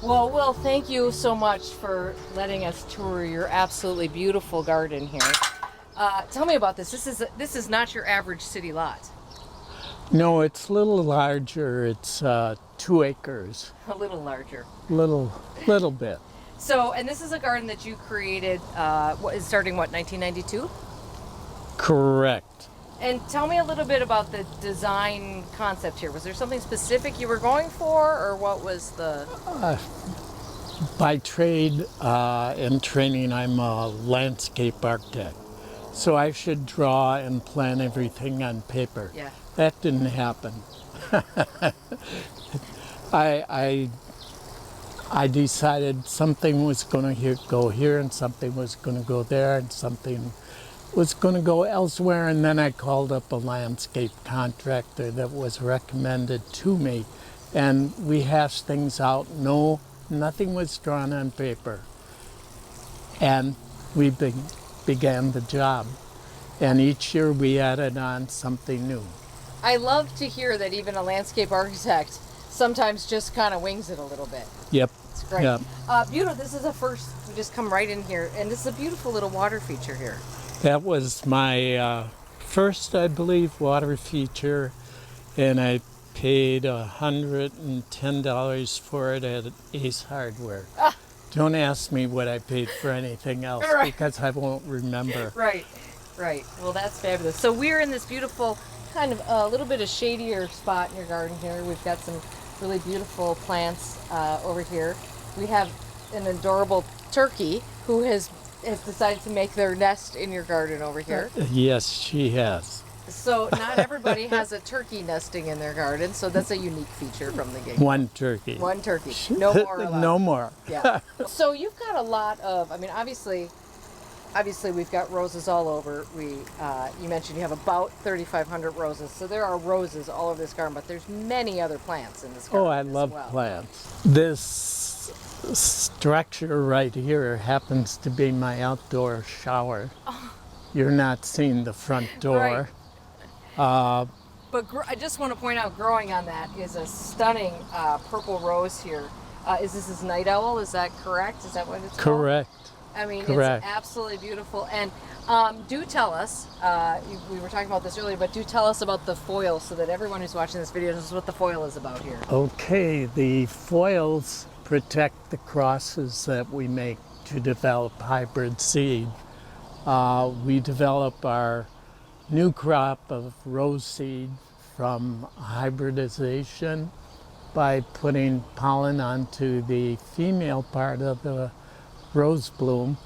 Well, Will, thank you so much for letting us tour your absolutely beautiful garden here. Tell me about this. This is not your average city lot. No, it's a little larger. It's 2 acres. A little larger. Little bit. So, and this is a garden that you created, starting what, 1992? Correct. And tell me a little bit about the design concept here. Was there something specific you were going for, or what was the... By trade and training, I'm a landscape architect. So I should draw and plan everything on paper. Yeah. That didn't happen. I decided something was going to go here and something was going to go there and something was going to go elsewhere, and then I called up a landscape contractor that was recommended to me, and we hashed things out. No, nothing was drawn on paper, and we began the job, and each year we added on something new. I love to hear that even a landscape architect sometimes just kind of wings it a little bit. Yep. It's great. Yep. Beautiful. This is a first. We just come right in here, and this is a beautiful little water feature here. That was my first, I believe, water feature, and I paid $110 for it at Ace Hardware. Don't ask me what I paid for anything else, Right. because I won't remember. Right. Well, that's fabulous. So we're in this beautiful, kind of a little bit of shadier spot in your garden here. We've got some really beautiful plants over here. We have an adorable turkey who has decided to make their nest in your garden over here. Yes, she has. So not everybody has a turkey nesting in their garden, so that's a unique feature from the game. One turkey. One turkey. No more allowed. No more. Yeah. So you've got a lot of, I mean, obviously we've got roses all over. You mentioned you have about 3,500 roses, so there are roses all over this garden, but there's many other plants in this garden. Oh, I love plants. This structure right here happens to be my outdoor shower. Oh. You're not seeing the front door. Right. But I just want to point out, growing on that is a stunning purple rose here. Is this night owl? Is that correct? Is that what it's called? Correct. I mean, Correct. It's absolutely beautiful. And do tell us, we were talking about this earlier, but do tell us about the foil so that everyone who's watching this video knows what the foil is about here. Okay, the foils protect the crosses that we make to develop hybrid seed. We develop our new crop of rose seed from hybridization by putting pollen onto the female part of the rose bloom.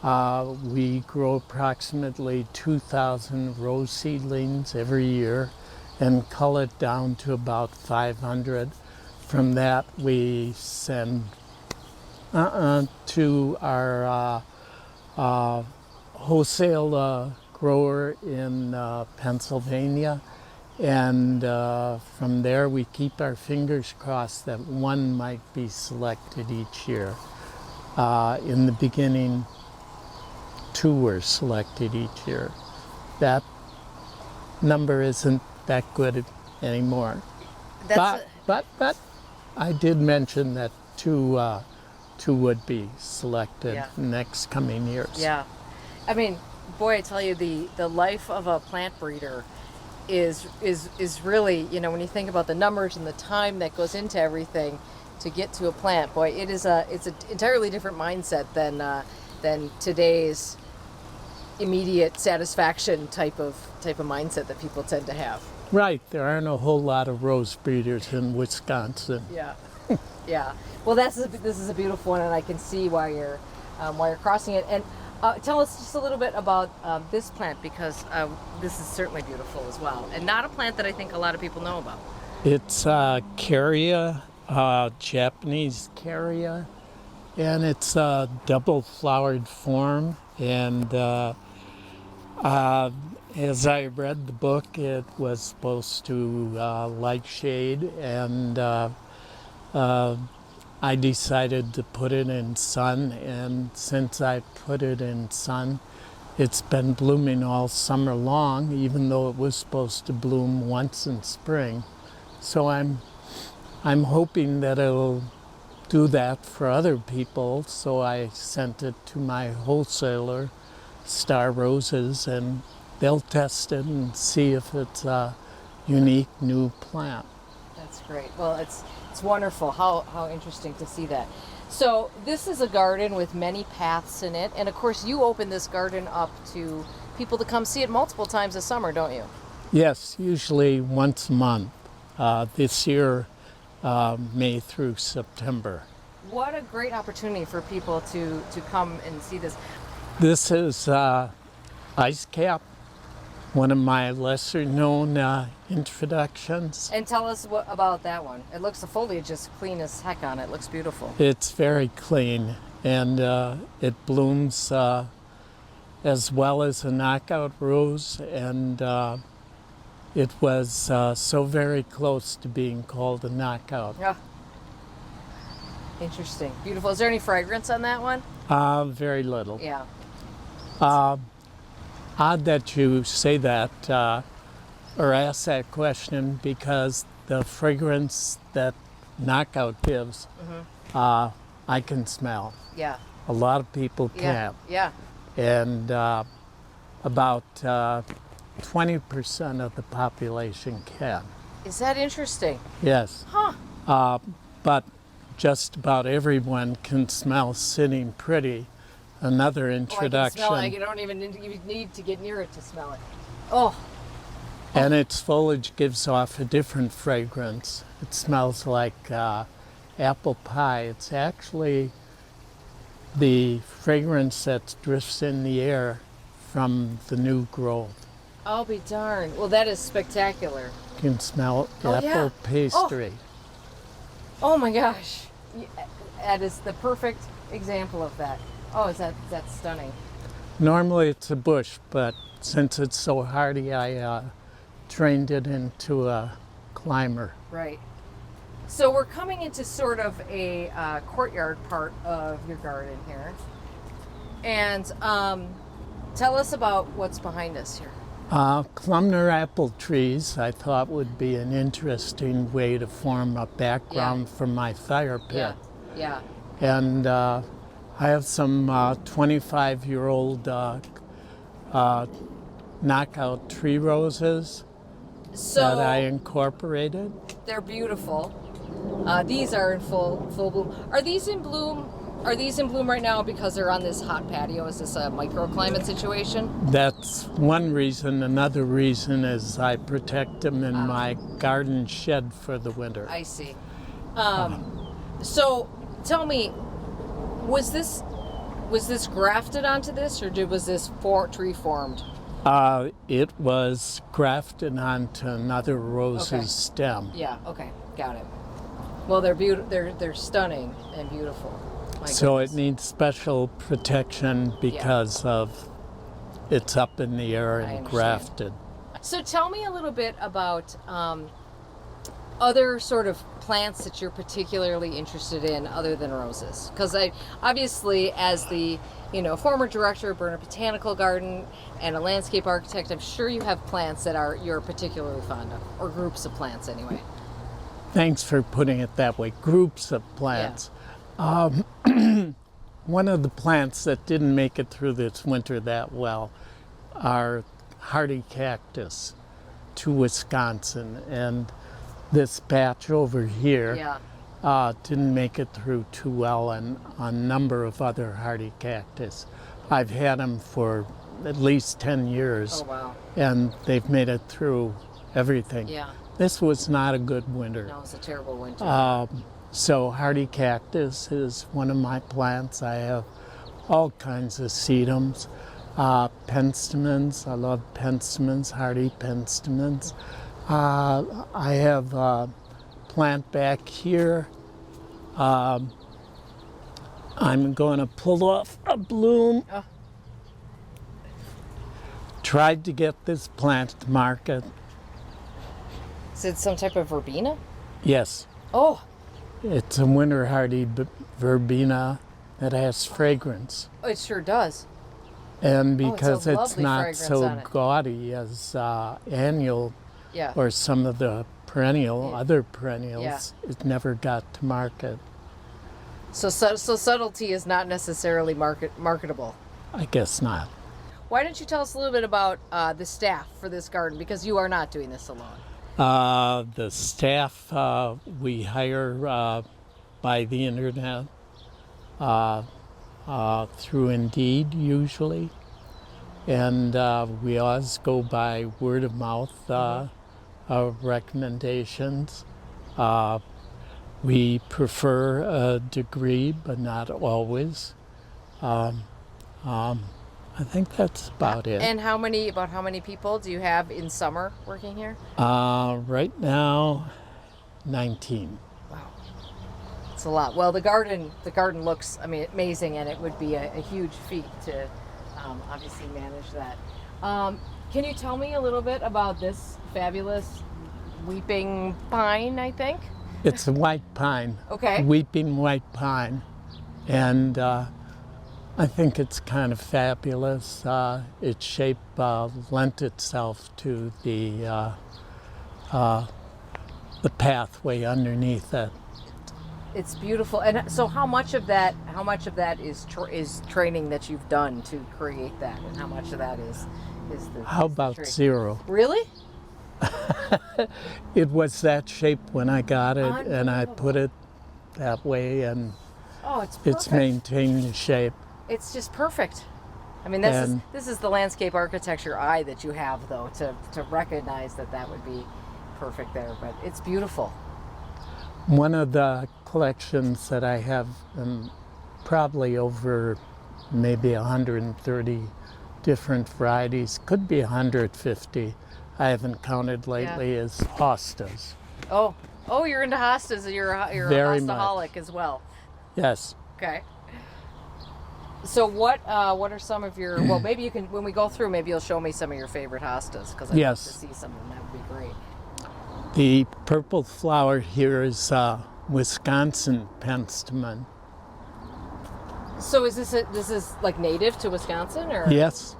We grow approximately 2,000 rose seedlings every year and cull it down to about 500. From that, we send to our wholesale grower in Pennsylvania, and from there we keep our fingers crossed that one might be selected each year. In the beginning, 2 were selected each year. That number isn't that good anymore. But I did mention that two would be selected next coming years. Yeah. I mean, boy, I tell you, the life of a plant breeder is really, when you think about the numbers and the time that goes into everything to get to a plant, boy, it's an entirely different mindset than today's immediate satisfaction type of mindset that people tend to have. Right, there aren't a whole lot of rose breeders in Wisconsin. Yeah, yeah. Well, this is a beautiful one, and I can see why you're crossing it. And tell us just a little bit about this plant, because this is certainly beautiful as well, and not a plant that I think a lot of people know about. It's Caria, Japanese Caria, and it's a double-flowered form. And as I read the book, it was supposed to like shade, and I decided to put it in sun, and since I put it in sun, it's been blooming all summer long, even though it was supposed to bloom once in spring. So I'm hoping that it'll do that for other people, so I sent it to my wholesaler, Star Roses, and they'll test it and see if it's a unique new plant. That's great. Well, it's wonderful. How interesting to see that. So this is a garden with many paths in it, and of course you open this garden up to people to come see it multiple times this summer, don't you? Yes, usually once a month. This year, May through September. What a great opportunity for people to come and see this. This is Ice Cap, one of my lesser known introductions. And tell us about that one. It looks, the foliage is clean as heck on it. It looks beautiful. It's very clean, and it blooms as well as a knockout rose, and it was so very close to being called a knockout. Yeah. Interesting. Beautiful. Is there any fragrance on that one? Very little. Yeah. Odd that you say that or ask that question, because the fragrance that knockout gives, I can smell. Yeah. A lot of people can't. Yeah. And about 20% of the population can. Is that interesting? Yes. Huh. But just about everyone can smell Sitting Pretty. Another Oh, I introduction. can smell it. You don't even need to get near it to smell it. Oh. And its foliage gives off a different fragrance. It smells like apple pie. It's actually the fragrance that drifts in the air from the new growth. I'll be darned. Well, that is spectacular. You can smell Oh, apple yeah. pastry. Oh my gosh. That is the perfect example of that. Oh, that's stunning. Normally it's a bush, but since it's so hardy, I trained it into a climber. Right. So we're coming into sort of a courtyard part of your garden here. And tell us about what's behind us here. Clumner apple trees I thought would be an interesting way to form a background for my fire pit. Yeah. And I have some 25-year-old knockout tree roses So that I incorporated. they're beautiful. These are in full bloom. Are these in bloom? Are these in bloom right now because they're on this hot patio? Is this a microclimate situation? That's one reason. Another reason is I protect them in my garden shed for the winter. I see. So tell me, was this grafted onto this, or was this tree formed? It was grafted onto another rose's Okay. stem. Yeah. Okay. Got it. Well, they're beautiful. They're stunning and beautiful. My So goodness. it needs special protection because of it's up in the air I and understand. grafted. So tell me a little bit about other sort of plants that you're particularly interested in other than roses. Because I obviously, as the former director of Burner Botanical Garden and a landscape architect, I'm sure you have plants that you're particularly fond of, or groups of plants anyway. Thanks for putting it that way. Groups of plants. One of the plants that didn't make it through this winter that well are hardy cactus to Wisconsin, and this batch over here didn't make it through too well, and a number of other hardy cactus. I've had them for at least 10 years, Oh wow. and they've made it through everything. Yeah. This was not a good winter. No, it's a terrible winter. So hardy cactus is one of my plants. I have all kinds of sedums. Penstemons, I love penstemons, hardy penstemons. I have a plant back here. I'm going to pull off a bloom. Oh. Tried to get this plant to market. Is it some type of verbena? Yes. Oh. It's a winter hardy verbena that has fragrance. It sure does. And Oh, because it's a it's lovely not fragrance so on it. gaudy as annual Yeah. or some of the other perennials, it never got to market. So subtlety is not necessarily marketable. I guess not. Why don't you tell us a little bit about the staff for this garden, because you are not doing this alone. The staff we hire by the internet, through Indeed usually, and we always go by word of mouth recommendations. We prefer a degree, but not always. I think that's about it. And how many people do you have in summer working here? Right now, 19. Wow, it's a lot. Well, the garden looks, amazing, and it would be a huge feat to obviously manage that. Can you tell me a little bit about this fabulous weeping pine? I think It's a white pine. Okay. Weeping white pine, and I think it's kind of fabulous. Its shape lent itself to the pathway underneath it. It's beautiful. And so, how much of that is training that you've done to create that, and how much of that is the? How is the about tree? zero? Really? It was that shape when I got it, and I put it that way, and Oh, it's perfect. it's maintained the shape. It's just perfect. This is the landscape architecture eye that you have, though, to recognize that would be perfect there. But it's beautiful. One of the collections that I have, probably over maybe 130 different varieties, could be 150. I haven't counted lately. Is hostas. Oh, you're into hostas. You're a Very hostaholic as well. Yes. Okay. So what are some of your? Well, maybe you can, when we go through, maybe you'll show me some of your favorite hostas, because I'd Yes. love to see some of them. That would be great. The purple flower here is Wisconsin penstemon. So is this like native to Wisconsin, or? Yes.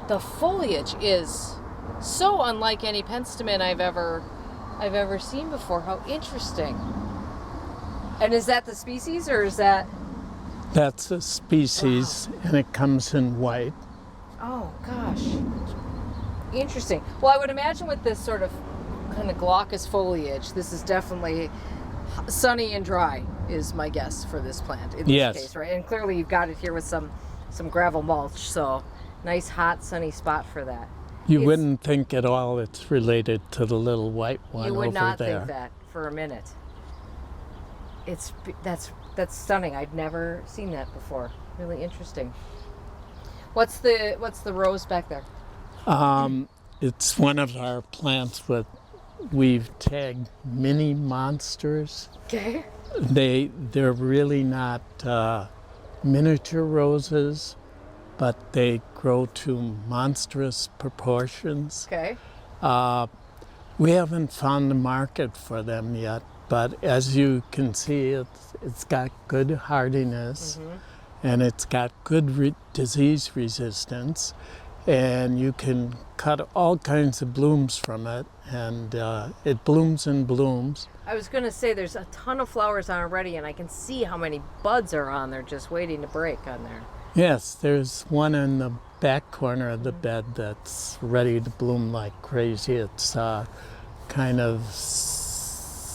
The foliage is so unlike any penstemon I've ever seen before. How interesting. And is that the species, or is that? That's a species, and it comes in white. Oh gosh, interesting. Well, I would imagine with this sort of kind of glaucous foliage, this is definitely sunny and dry, is my guess for this plant in this Yes. case, right? And clearly you've got it here with some gravel mulch, so nice hot sunny spot for that. You wouldn't think at all it's related to the little white one You over would not there. think that for a minute. That's stunning. I'd never seen that before. Really interesting. What's the rose back there? It's one of our plants we've tagged mini monsters. Okay. They're really not miniature roses, but they grow to monstrous proportions. Okay. We haven't found a market for them yet, but as you can see, it's got good hardiness, and it's got good disease resistance, and you can cut all kinds of blooms from it, and it blooms and blooms. I was going to say there's a ton of flowers on already, and I can see how many buds are on there just waiting to break on there. Yes, there's one in the back corner of the bed that's ready to bloom like crazy. It's kind of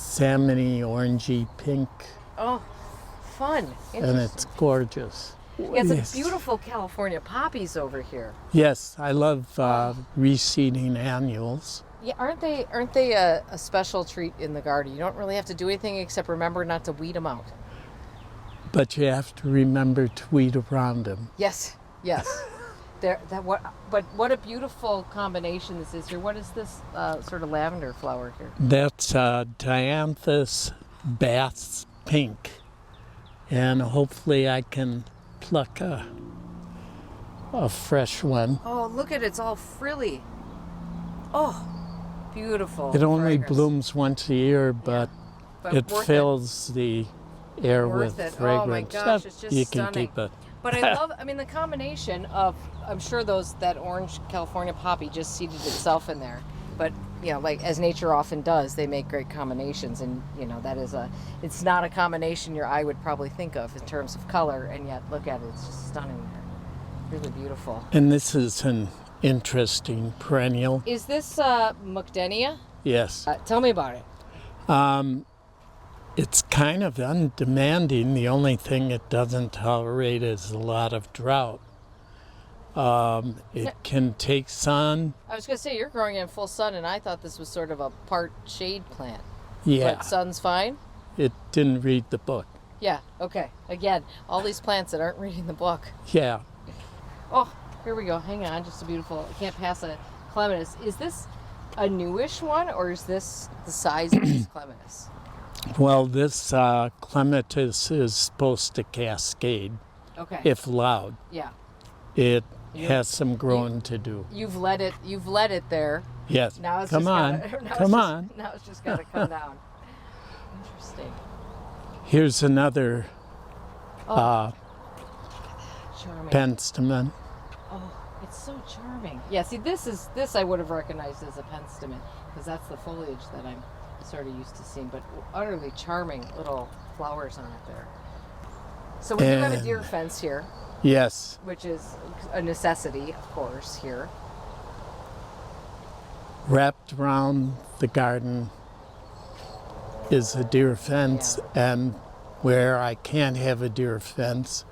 salmony, orangey pink. Oh, fun. And it's gorgeous. Yeah, it's Yes. beautiful California poppies over here. Yes, I love reseeding annuals. Yeah, aren't they a special treat in the garden? You don't really have to do anything except remember not to weed them out. But you have to remember to weed around them. Yes. What a beautiful combination this is here. What is this sort of lavender flower here? That's Dianthus bass pink. And hopefully I can pluck a fresh one. Oh, look at it. It's all frilly. Oh, beautiful. It only fragrance. blooms once a year, but But it worth fills the air Worth with it. fragrance. Oh my gosh, it's just you stunning. can keep it. But I love, the combination of, I'm sure that orange California poppy just seeded itself in there. But you know, like as nature often does, they make great combinations, and you know it's not a combination your eye would probably think of in terms of color, and yet look at it, it's just stunning there, really beautiful. And this is an interesting perennial. Is this Mucdenia? Yes. Tell me about it. It's kind of undemanding. The only thing it doesn't tolerate is a lot of drought. It can take sun. I was going to say, you're growing it in full sun, and I thought this was sort of a part shade plant. Yeah. But sun's fine? It didn't read the book. Yeah, okay. Again, all these plants that aren't reading the book. Yeah. Oh, here we go. Hang on, just a beautiful, I can't pass a clematis. Is this a newish one, or is this the size of this clematis? Well, this clematis is supposed to cascade Okay. if allowed. Yeah. It has some growing to do. You've let it there. Yes. Now it's Come just on. Gotta, Come on. Now it's just got to come down. Interesting. Here's another Charming. penstemon. Oh, it's so charming. Yeah, see, this I would have recognized as a penstemon, because that's the foliage that I'm sort of used to seeing, but utterly charming little flowers on it there. So we do have a deer fence here, Yes. which is a necessity, of course, here. Wrapped around the garden is a deer fence, and where I can't have a deer fence,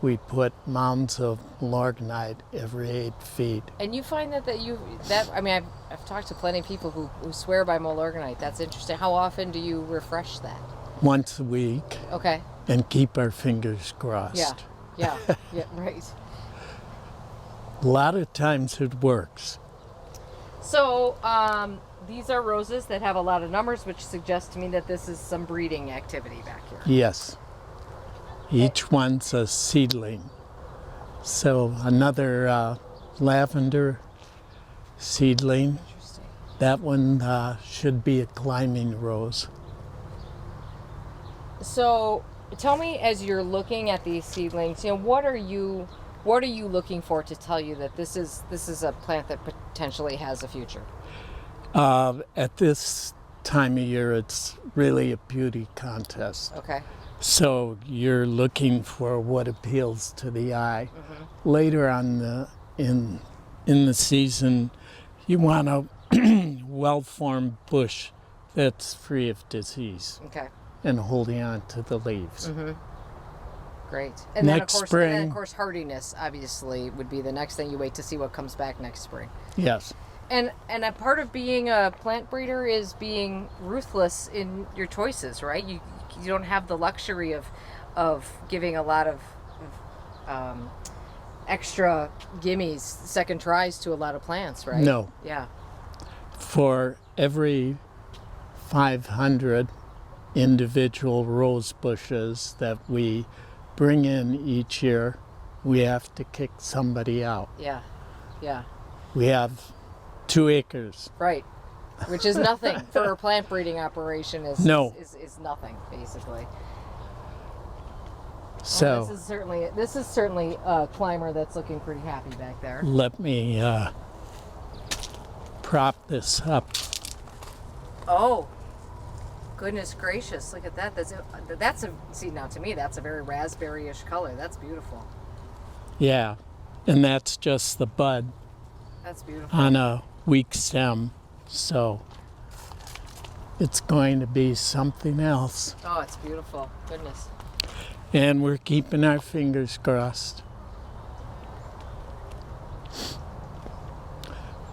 we put mounds of lorgnite every 8 feet. And you find I mean, I've talked to plenty of people who swear by Molorganite. That's interesting. How often do you refresh that? Once a week, Okay. and keep our fingers crossed. Yeah, right. A lot of times it works. So these are roses that have a lot of numbers, which suggests to me that this is some breeding activity back here. Yes. Each one's a seedling. So another lavender seedling. Interesting. That one should be a climbing rose. So tell me, as you're looking at these seedlings, you know, what are you looking for to tell you that this is a plant that potentially has a future? At this time of year, it's really a beauty contest. Okay. So you're looking for what appeals to the eye. Mm-hmm. Later on in the season, you want a well-formed bush that's free of disease Okay. and holding on to the leaves. Mm-hmm. Great. And Next spring. and then of course, hardiness obviously would be the next thing. You wait to see what comes back next spring. Yes. And a part of being a plant breeder is being ruthless in your choices, right? You don't have the luxury of giving a lot of extra gimmies, second tries to a lot of plants, right? No. Yeah. For every 500 individual rose bushes that we bring in each year, we have to kick somebody out. Yeah. Yeah. We have 2 acres. Right. Which is nothing for a plant breeding operation. Is nothing basically. So well, this is certainly a climber that's looking pretty happy back there. let me prop this up. Oh, goodness gracious! Look at that. See, now to me that's a very raspberry-ish color. That's beautiful. Yeah, and that's just the bud That's beautiful. on a weak stem. So it's going to be something else. Oh, it's beautiful. Goodness. And we're keeping our fingers crossed.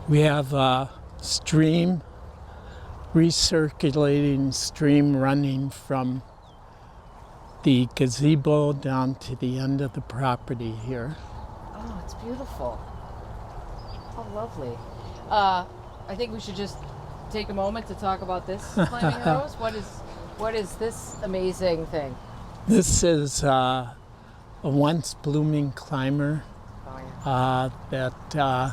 We have a stream, recirculating stream running from the gazebo down to the end of the property here. Oh, it's beautiful. Oh, lovely. I think we should just take a moment to talk about this climbing rose. What is this amazing thing? This is a once blooming climber Oh yeah.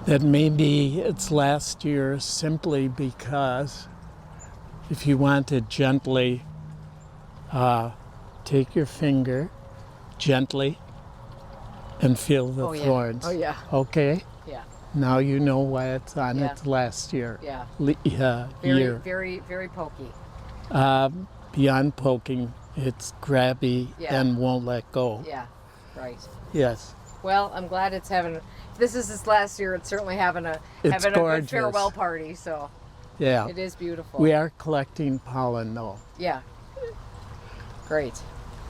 that maybe its last year simply because if you want to gently take your finger gently and feel the thorns. Oh yeah. Okay? Yeah. Now you know why it's on Yeah. its last year. Yeah. Year. Very, very pokey. Beyond poking, it's grabby Yeah. and won't let go. Yeah. Right. Yes. Well, I'm glad it's having. If this is its last year, it's certainly having a It's good gorgeous. farewell party. So Yeah. it is beautiful. We are collecting pollen though. Yeah. Great.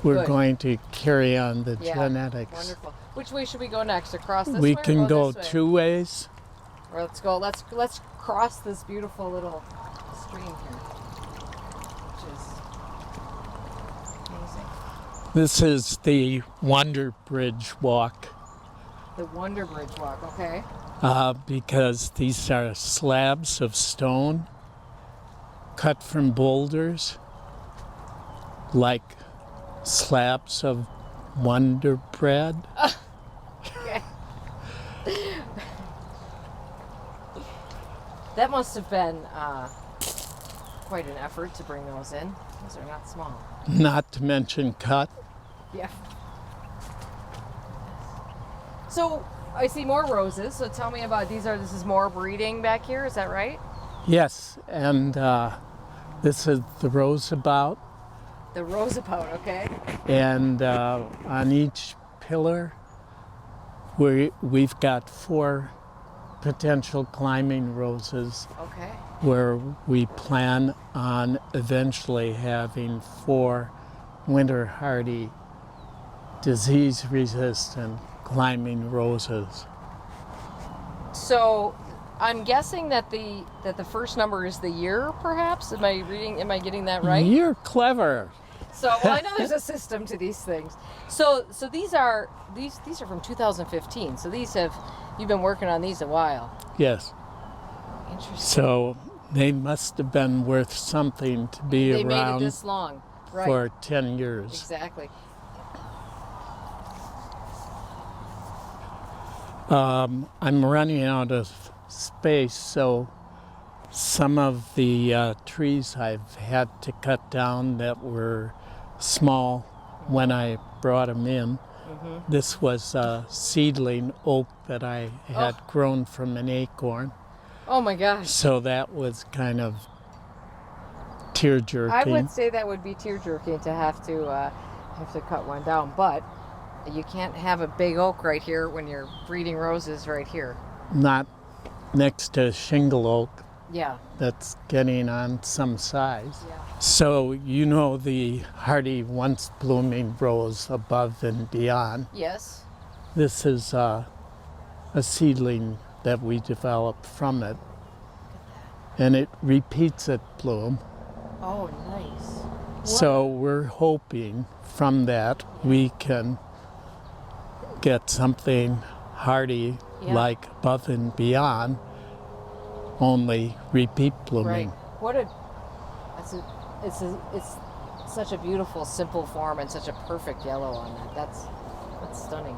We're Good. going to carry on the Yeah. genetics. Wonderful. Which way should we go next? Across this way? We or can go this way? 2 ways. Or let's go. Let's cross this beautiful little stream here, which is amazing. This is the Wonder Bridge walk The Wonder Bridge walk. Okay. because these are slabs of stone cut from boulders, like slabs of Wonder Bread. Okay. That must have been quite an effort to bring those in. Those are not small. Not to mention cut. Yeah. So I see more roses. So tell me about these. This is more breeding back here. Is that right? Yes, and this is the roseabout, The roseabout. Okay. and on each pillar we've got 4 potential climbing roses Okay. where we plan on eventually having 4 winter hardy, disease resistant climbing roses. So I'm guessing that the first number is the year, perhaps. Am I getting that right? You're clever. So well, I know there's a system to these things. So these are from 2015. So you've been working on these a while. Yes. Interesting. So they must have been worth something to be They made it around this long. Right. for 10 years. Exactly. I'm running out of space, so some of the trees I've had to cut down that were small when I brought them in. Mm-hmm. This was a seedling oak that I had grown from an acorn, Oh my gosh. so that was kind of tear-jerking. I would say that would be tear-jerking to have to cut one down, but you can't have a big oak right here when you're breeding roses right here. Not next to shingle oak Yeah. that's getting on some size. Yeah. So you know the hardy once blooming rose above and beyond. Yes. This is a seedling that we developed from it, and it repeats its bloom. Oh, nice. So we're hoping from that we can get something hardy Yeah. like above and beyond, only repeat blooming. Right. It's such a beautiful, simple form and such a perfect yellow on that. That's stunning.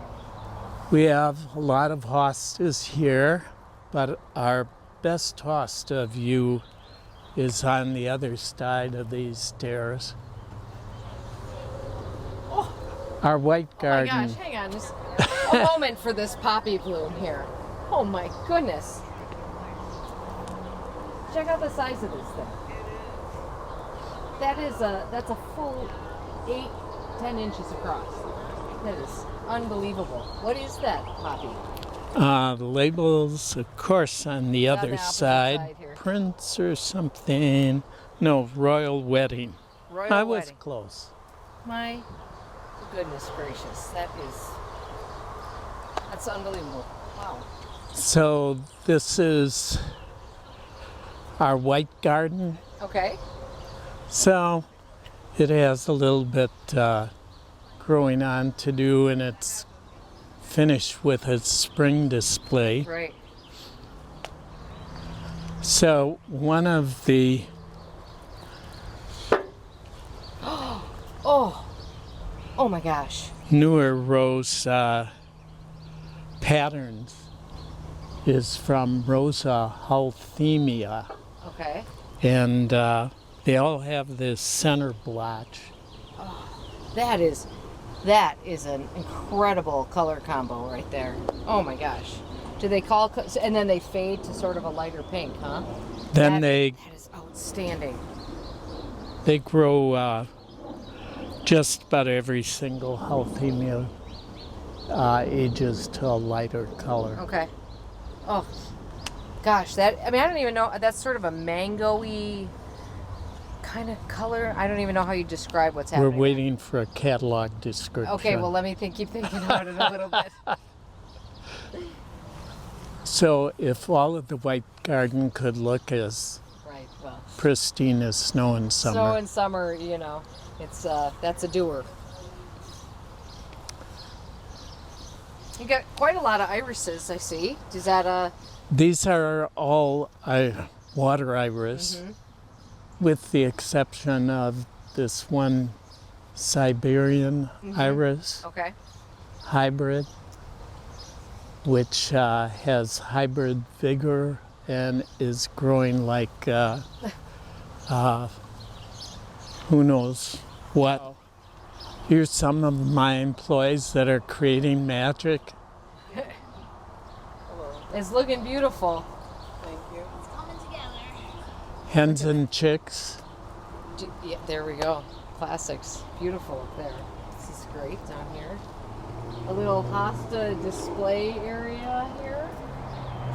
We have a lot of hostas here, but our best hosta view is on the other side of these stairs. Oh. Our white garden. Oh my gosh, hang on just a moment for this poppy bloom here. Oh my goodness. Check out the size of this thing. That's a full 8-10 inches across. That is unbelievable. What is that poppy? The labels, of course, on the other opposite side. side here. Prince or something. No, Royal Wedding. Royal I was Wedding. close. My goodness gracious. That's unbelievable. Wow. So this is our white garden. Okay. So it has a little bit growing on to do, and it's finished with its spring display. Right. So one of the Oh my gosh. newer rose patterns is from Rosa halthemia, Okay. and they all have this center blotch. That is an incredible color combo right there. Oh my gosh. Do they call, and then they fade to sort of a lighter pink, huh? Then That is outstanding. they grow just about every single jalapeno ages to a lighter color. Okay. Oh, gosh, I don't even know. That's sort of a mango-y kind of color. I don't even know how you describe what's happening. We're waiting for a catalog description. Okay, well, let me keep thinking about it a little bit. So if all of the white garden could look as Right, well, pristine as snow in summer. snow in summer, it's that's a doer. You got quite a lot of irises, I see. Is that These are all water iris, with the exception of this one Siberian iris okay? hybrid, which has hybrid vigor and is growing like who knows what. Here's some of my employees that are creating magic. It's looking beautiful. Thank you. It's coming together. Hens and chicks. Yeah, there we go. Classics. Beautiful up there. This is great down here. A little hosta display area here.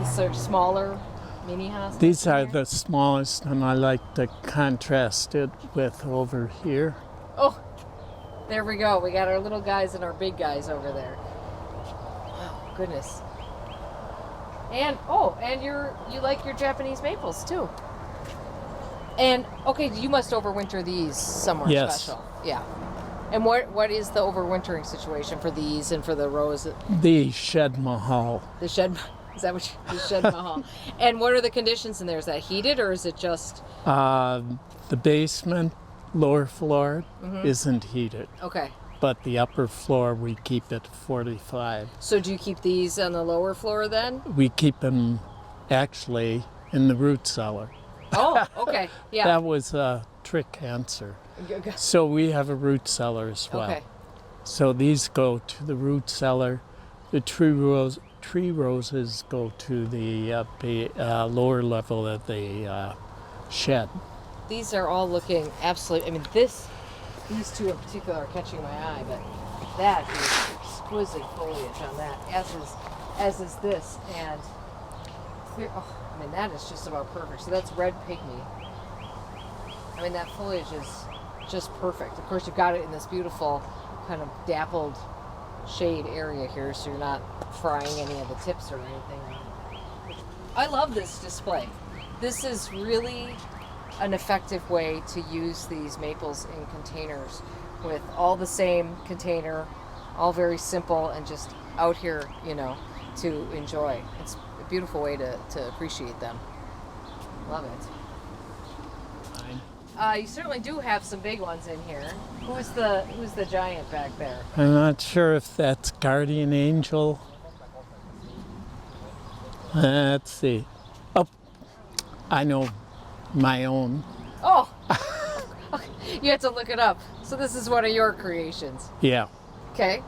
This are smaller mini hosta. These are the smallest, and I like to contrast it with over here. Oh, there we go. We got our little guys and our big guys over there. Oh, goodness. And you like your Japanese maples too. And okay, you must overwinter these somewhere special. Yeah. And what is the overwintering situation for these and for the rose? The shed mahal. The shed, is that what the shed mahal? And what are the conditions in there? Is that heated or is it just? The basement, lower floor, isn't heated, Okay. but the upper floor we keep at 45. So do you keep these on the lower floor then? We keep them actually in the root cellar. Oh, okay. Yeah. That was a trick answer. So we have a root cellar as well. Okay. So these go to the root cellar. The tree roses go to the lower level of the shed. These are all looking absolutely. I mean, these two in particular are catching my eye, but that is exquisite foliage on that, as is this, and here, I mean, that is just about perfect. So that's red pygmy. I mean, that foliage is just perfect. Of course, you've got it in this beautiful kind of dappled shade area here, so you're not frying any of the tips or anything. I love this display. This is really an effective way to use these maples in containers with all the same container, all very simple and just out here, to enjoy. It's a beautiful way to appreciate them. Love it. You certainly do have some big ones in here. Who's the giant back there? I'm not sure if that's guardian angel. Let's see. Oh, I know my own. Oh, okay. You have to look it up. So this is one of your creations. Yeah. Okay.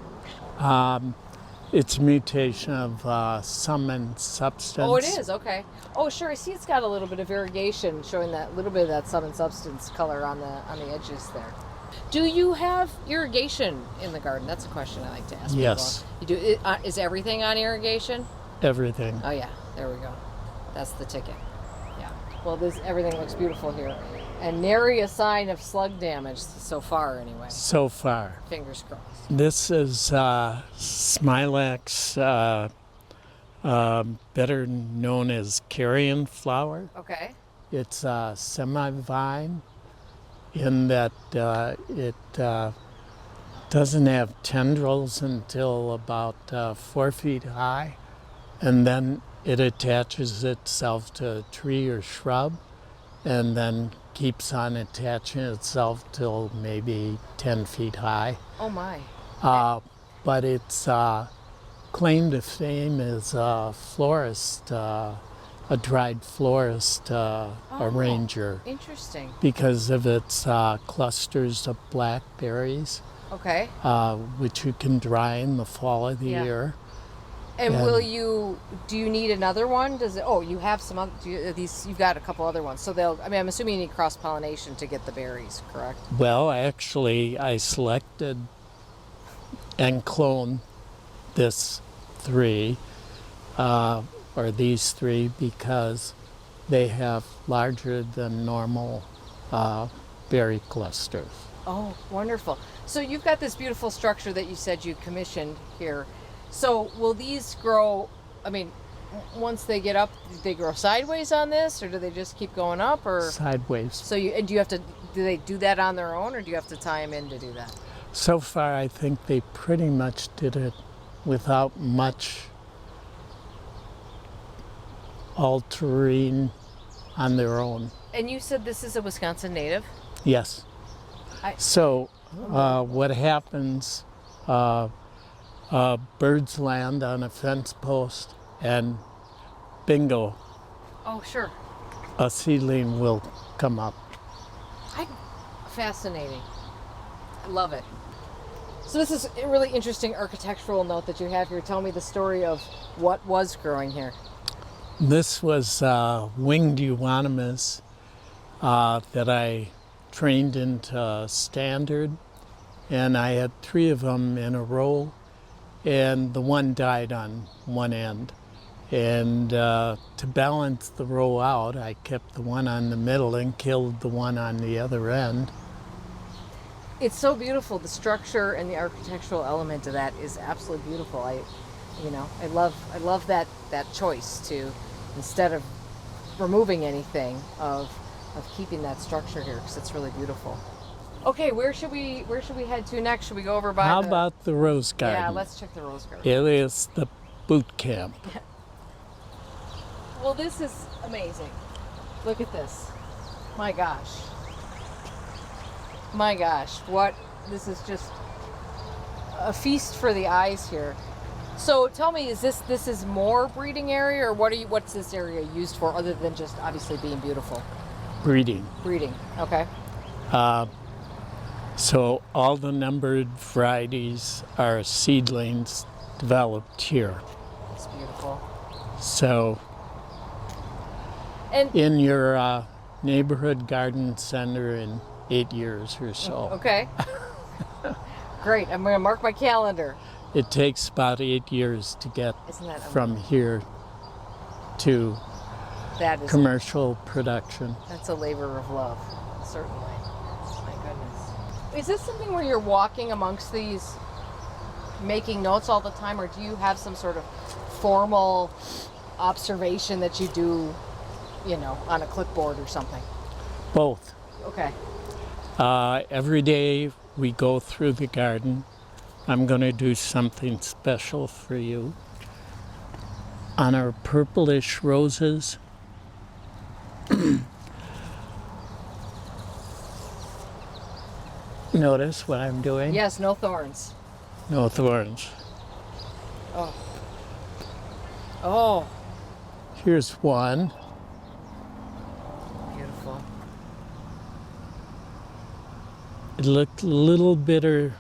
It's a mutation of summon substance. Oh, it is. Okay. Oh, sure. I see it's got a little bit of variegation, showing that little bit of that sun and substance color on the edges there. Do you have irrigation in the garden? That's a question I like to ask Yes. people. You do. Is everything on irrigation? Everything. Oh yeah. There we go. That's the ticket. Yeah. Well, everything looks beautiful here, and nary a sign of slug damage so far, anyway. So far. Fingers crossed. This is Smilax, better known as carrion flower. Okay. It's a semi-vine in that it doesn't have tendrils until about 4 feet high, and then it attaches itself to a tree or shrub, and then keeps on attaching itself till maybe 10 feet high. Oh my. But its claim to fame is a florist, a dried florist arranger, Interesting. because of its clusters of blackberries, Okay. which you can dry in the fall of the Yeah. year. And do you need another one? You have some other, you've got a couple other ones. So I'm assuming you need cross-pollination to get the berries, correct? Well, actually, I selected and cloned these three because they have larger than normal berry clusters. Oh, wonderful. So you've got this beautiful structure that you said you commissioned here. So will these grow, once they get up, do they grow sideways on this, or do they just keep going up, or? Sideways. So do they do that on their own, or do you have to tie them in to do that? So far, I think they pretty much did it without much altering on their own. And you said this is a Wisconsin native? Yes. So what happens, birds land on a fence post and bingo, Oh, sure. a seedling will come up. Fascinating. I love it. So this is a really interesting architectural note that you have here. Tell me the story of what was growing here. This was winged euonymus that I trained into standard, and I had 3 of them in a row, and the one died on one end. And to balance the row out, I kept the one on the middle and killed the one on the other end. It's so beautiful. The structure and the architectural element of that is absolutely beautiful. I love that choice to, instead of removing anything, of keeping that structure here, because it's really beautiful. Okay, where should we head to next? Should we go over by How about the rose garden? Yeah, let's check the rose garden. It is the boot camp. Well, this is amazing. Look at this. My gosh. This is just a feast for the eyes here. So tell me, this is more breeding area, or what's this area used for, other than just obviously being beautiful? Breeding. Breeding, okay. So all the numbered varieties are seedlings developed here. It's beautiful. So And in your neighborhood garden center in 8 years or so. okay. Great. I'm going to mark my calendar. It takes about 8 years to get Isn't that from here to That is commercial production. That's a labor of love, certainly. My goodness. Is this something where you're walking amongst these, making notes all the time, or do you have some sort of formal observation that you do, on a clipboard or something? Both. Okay. Every day we go through the garden. I'm going to do something special for you. On our purplish roses, notice what I'm doing? Yes, no thorns. No thorns. Oh, Here's one. beautiful. It looked a little better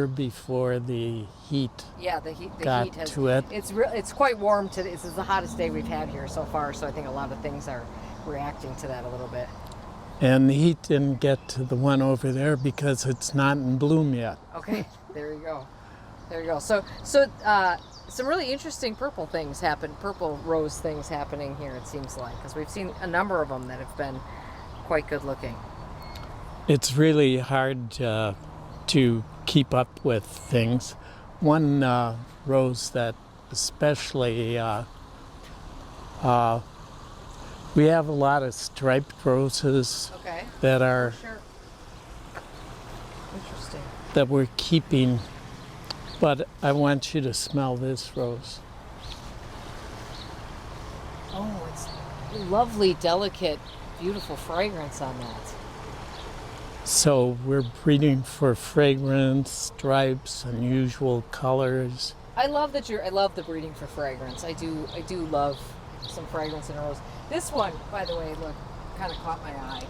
before the heat Yeah, the heat got has. to it. It's quite warm today. This is the hottest day we've had here so far. So I think a lot of things are reacting to that a little bit. And the heat didn't get to the one over there because it's not in bloom yet. Okay, there you go. So some really interesting purple rose things happening here, it seems like, because we've seen a number of them that have been quite good looking. It's really hard to keep up with things. One rose that especially, we have a lot of striped roses Okay. that are Sure. Interesting. that we're keeping, but I want you to smell this rose. Oh, it's lovely, delicate, beautiful fragrance on that. So we're breeding for fragrance, stripes, unusual colors. I love the breeding for fragrance. I do love some fragrance in a rose. This one, by the way, look, kind of caught my eye.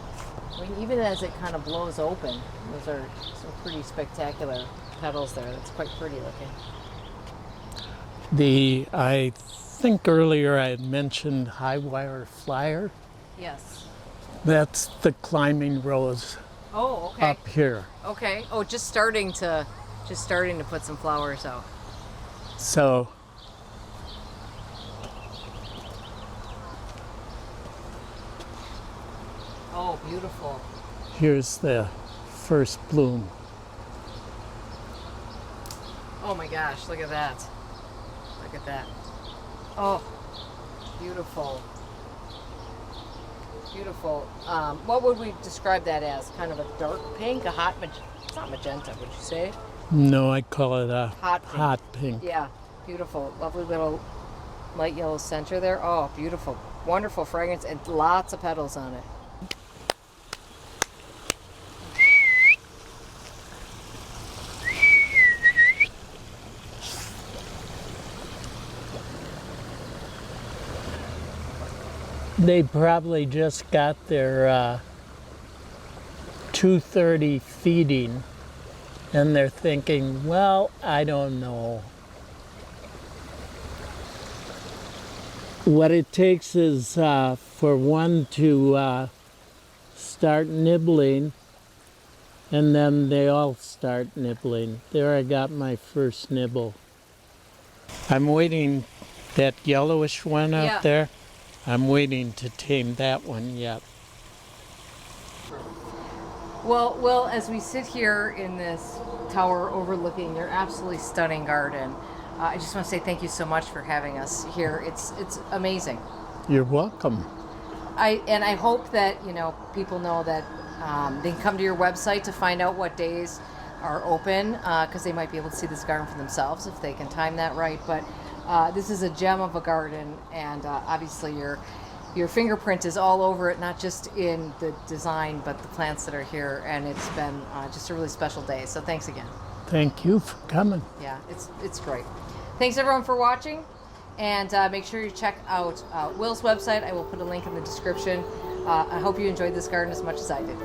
Even as it kind of blows open, those are some pretty spectacular petals there. That's quite pretty looking. I think earlier I had mentioned high wire flyer. Yes. That's the climbing rose Oh, okay. up here. Okay. Oh, just starting to put some flowers out. So Oh, beautiful. here's the first bloom. Oh my gosh, look at that. Look at that. Oh, beautiful. Beautiful. What would we describe that as? Kind of a dark pink, a hot magenta? It's not magenta, would you say? No, I call it a Hot pink. hot pink. Yeah, beautiful. Lovely little light yellow center there. Oh, beautiful. Wonderful fragrance and lots of petals on it. They probably just got their 2:30 feeding, and they're thinking, well, I don't know. What it takes is for one to start nibbling, and then they all start nibbling. There I got my first nibble. I'm waiting, that yellowish one out Yeah. there, I'm waiting to tame that one yet. Well, Will, as we sit here in this tower overlooking your absolutely stunning garden, I just want to say thank you so much for having us here. It's amazing. You're welcome. I hope that people know that they can come to your website to find out what days are open, because they might be able to see this garden for themselves if they can time that right. But this is a gem of a garden, and obviously your fingerprint is all over it, not just in the design but the plants that are here. And it's been just a really special day. So thanks again. Thank you for coming. Yeah, it's great. Thanks everyone for watching, and make sure you check out Will's website. I will put a link in the description. I hope you enjoyed this garden as much as I did.